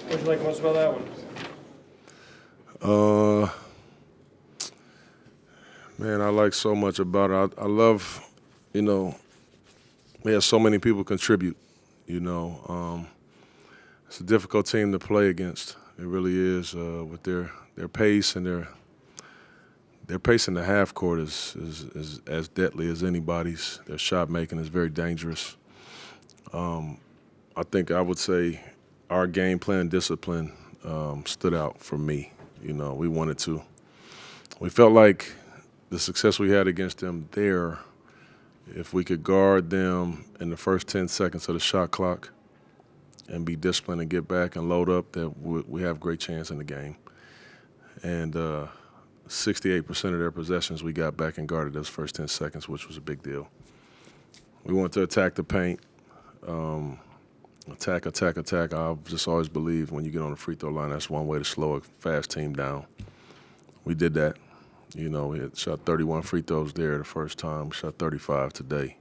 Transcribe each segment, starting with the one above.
What did you like most about that one? Man, I like so much about it. I love, we had so many people contribute. It's a difficult team to play against. It really is. With their pace and their pace in the half court is as deadly as anybody's. Their shot making is very dangerous. I think I would say our game plan discipline stood out for me. We wanted to. We felt like the success we had against them there, if we could guard them in the first 10 seconds of the shot clock and be disciplined and get back and load up, that we have great chance in the game. And 68% of their possessions we got back and guarded those first 10 seconds, which was a big deal. We wanted to attack the paint, attack. I've just always believed when you get on the free throw line, that's one way to slow a fast team down. We did that. We had shot 31 free throws there the first time. We shot 35 today.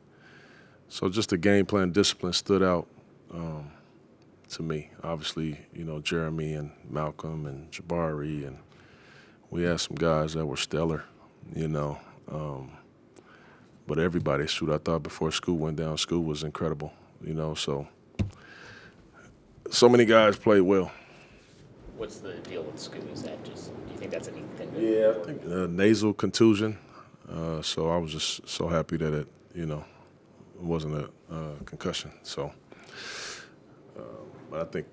So just the game plan discipline stood out to me. Obviously, Jeremy and Malcolm and Jabari, and we had some guys that were stellar, but everybody shoot. I thought before Scoo went down, Scoo was incredible, so many guys played well. What's the deal with Scoo? Is that just, do you think that's anything? Yeah, I think nasal contusion. So I was just so happy that it wasn't a concussion. So, but I think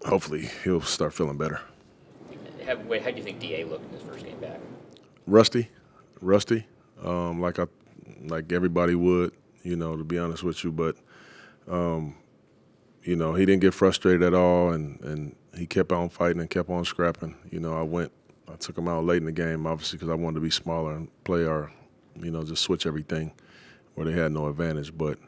hopefully he'll start feeling better. How do you think DA looked in his first game back? Rusty, like everybody would, to be honest with you. But he didn't get frustrated at all, and he kept on fighting and kept on scrapping. I took him out late in the game, obviously, because I wanted to be smaller and play our, just switch everything where they had no advantage. But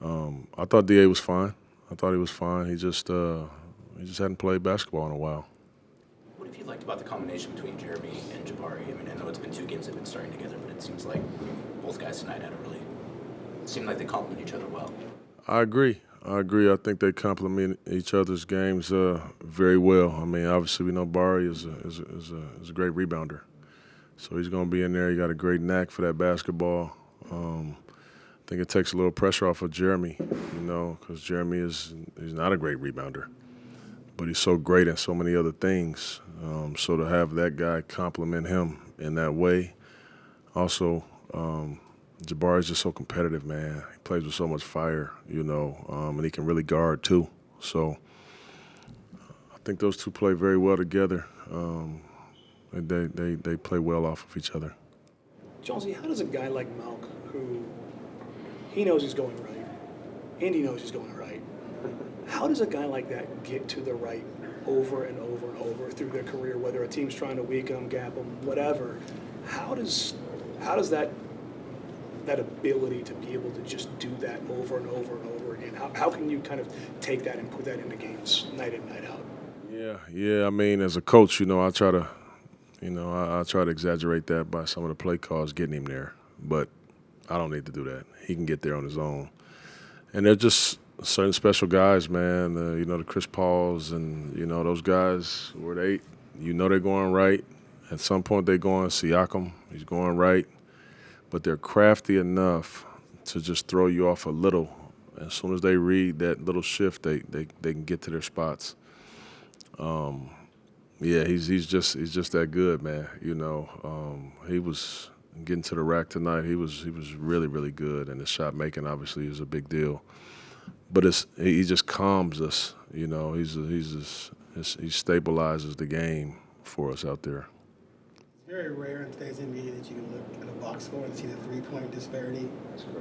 I thought DA was fine. I thought he was fine. He just hadn't played basketball in a while. What have you liked about the combination between Jeremy and Jabari? I know it's been 2 games they've been starting together, but it seems like both guys tonight seemed like they complement each other well. I agree. I think they complement each other's games very well. Obviously we know Bari is a great rebounder, so he's going to be in there. He got a great knack for that basketball. I think it takes a little pressure off of Jeremy, because Jeremy he's not a great rebounder, but he's so great at so many other things. So to have that guy complement him in that way, also. Jabari's just so competitive, man. He plays with so much fire, and he can really guard too. So I think those two play very well together. They play well off of each other. Chauncey, how does a guy like Malk, who he knows he's going right, and he knows he's going right, how does a guy like that get to the right over and over and over through their career, whether a team's trying to weak him, gap him, whatever? How does that ability to be able to just do that over and over and over again, how can you kind of take that and put that into games night in, night out? Yeah. As a coach, I try to, I try to exaggerate that by some of the play calls getting him there, but I don't need to do that. He can get there on his own. And they're just certain special guys, man. The Chris Pauls and those guys where they're going right. At some point they're going Siakam. He's going right. But they're crafty enough to just throw you off a little. As soon as they read that little shift, they can get to their spots. He's just that good, man. He was getting to the rack tonight. He was really, really good, and the shot making obviously is a big deal. But he just calms us. He stabilizes the game for us out there. It's very rare in today's NBA that you can look at a box score and see the 3-point disparity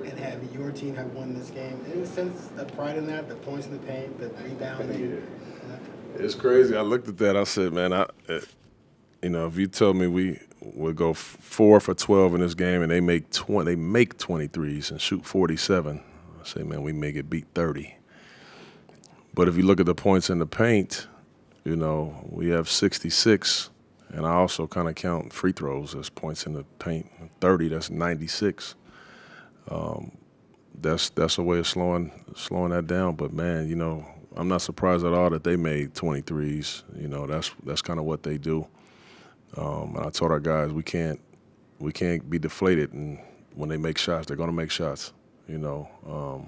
and have your team have won this game. In a sense, the pride in that, the points in the paint, the rebounding. It's crazy. I looked at that. I said, man, if you told me we would go 4 for 12 in this game and they make 23s and shoot 47, I say, man, we may get beat 30. But if you look at the points in the paint, we have 66. And I also kind of count free throws as points in the paint. 30, that's 96. That's a way of slowing that down. But man, I'm not surprised at all that they made 23s. You know, that's kind of what they do. And I told our guys we can't be deflated, and when they make shots, they're going to make shots. You know,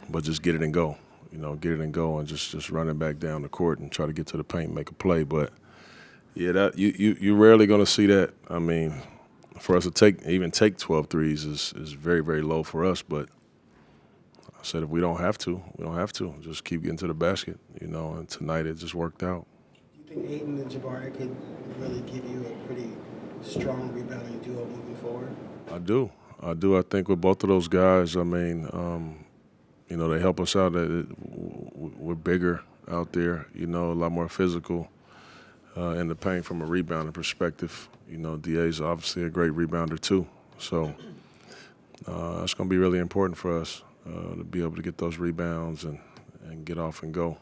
but just get it and go. You know, get it and go, and just run it back down the court and try to get to the paint, make a play. But yeah, that you're rarely going to see that. I mean, for us to take 12 threes is very, very low for us. But I said if we don't have to, we don't have to. Just keep getting to the basket, you know. And tonight it just worked out. Do you think Ayton and Jabari could really give you a pretty strong rebounding duo moving forward? I do. I think with both of those guys, I mean, you know, they help us out. We're bigger out there, you know, a lot more physical in the paint from a rebounding perspective. You know, DA's obviously a great rebounder too. So it's going to be really important for us to be able to get those rebounds and get off and go.